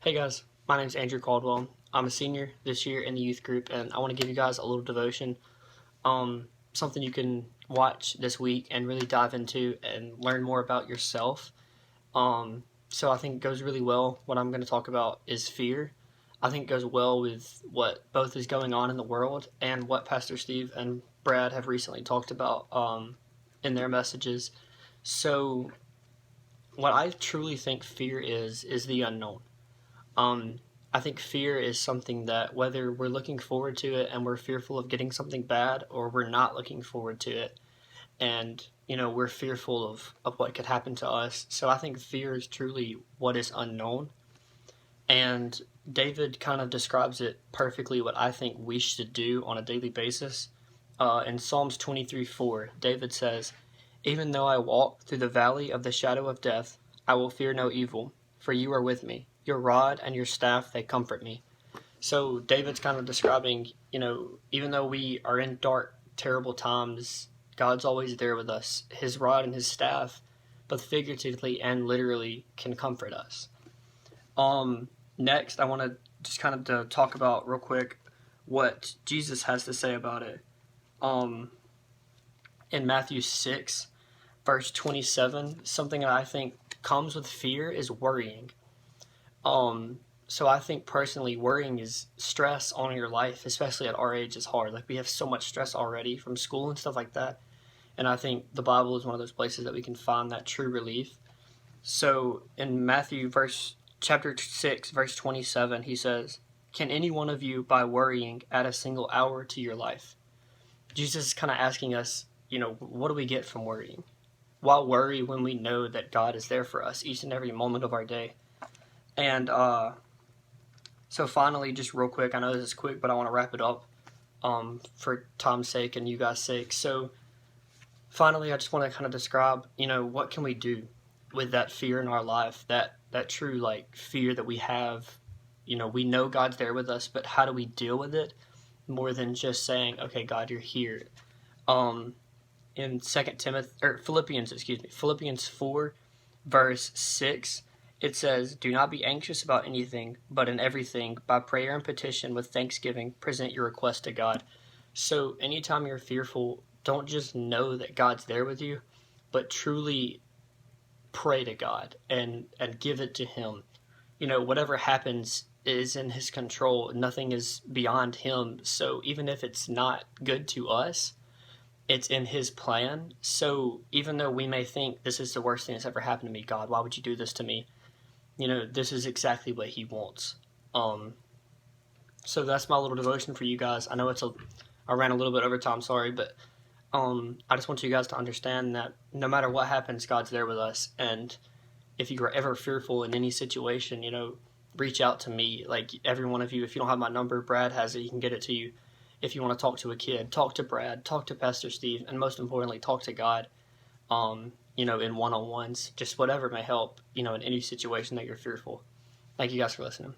Hey guys, my name is Andrew Caldwell. I'm a senior this year in the youth group, and I want to give you guys a little devotion, something you can watch this week and really dive into and learn more about yourself. So I think it goes really well. What I'm going to talk about is fear. I think it goes well with what both is going on in the world and what Pastor Steve and Brad have recently talked about in their messages. So what I truly think fear is the unknown. Um, I think fear is something that whether we're looking forward to it and we're fearful of getting something bad, or we're not looking forward to it and we're fearful of what could happen to us. So I think fear is truly what is unknown. And David kind of describes it perfectly what I think we should do on a daily basis. In Psalms 23:4, David says, "Even though I walk through the valley of the shadow of death, I will fear no evil, for you are with me. Your rod and your staff, they comfort me." So David's kind of describing, even though we are in dark, terrible times, God's always there with us. His rod and his staff, both figuratively and literally, can comfort us. Next, I want to just kind of to talk about real quick what Jesus has to say about it. In Matthew 6, verse 27, something that I think comes with fear is worrying. So I think personally worrying is stress on your life, especially at our age, is hard. Like, we have so much stress already from school and stuff like that. And I think the Bible is one of those places that we can find that true relief. So in Matthew chapter 6, verse 27, he says, "Can any one of you, by worrying, add a single hour to your life?" Jesus is kind of asking us, what do we get from worrying? Why worry when we know that God is there for us each and every moment of our day? And so finally, just real quick, I know this is quick, but I want to wrap it up for Tom's sake and you guys' sake. So finally, I just want to kind of describe, what can we do with that fear in our life, that true, like, fear that we have. We know God's there with us, but how do we deal with it more than just saying, okay, God, you're here? In Philippians 4, verse 6, it says, "Do not be anxious about anything, but in everything, by prayer and petition with thanksgiving, present your request to God." So anytime you're fearful, don't just know that God's there with you, but truly pray to God and give it to Him. Whatever happens is in His control. Nothing is beyond Him. So even if it's not good to us, it's in His plan. So even though we may think this is the worst thing that's ever happened to me, God, why would you do this to me? This is exactly what He wants. So that's my little devotion for you guys. I know I ran a little bit over time, sorry, but I just want you guys to understand that no matter what happens, God's there with us. And if you are ever fearful in any situation, reach out to me. Like, every one of you, if you don't have my number, Brad has it. He can get it to you. If you want to talk to a kid, talk to Brad, talk to Pastor Steve, and most importantly, talk to God, in one-on-ones. Just whatever may help, in any situation that you're fearful. Thank you guys for listening.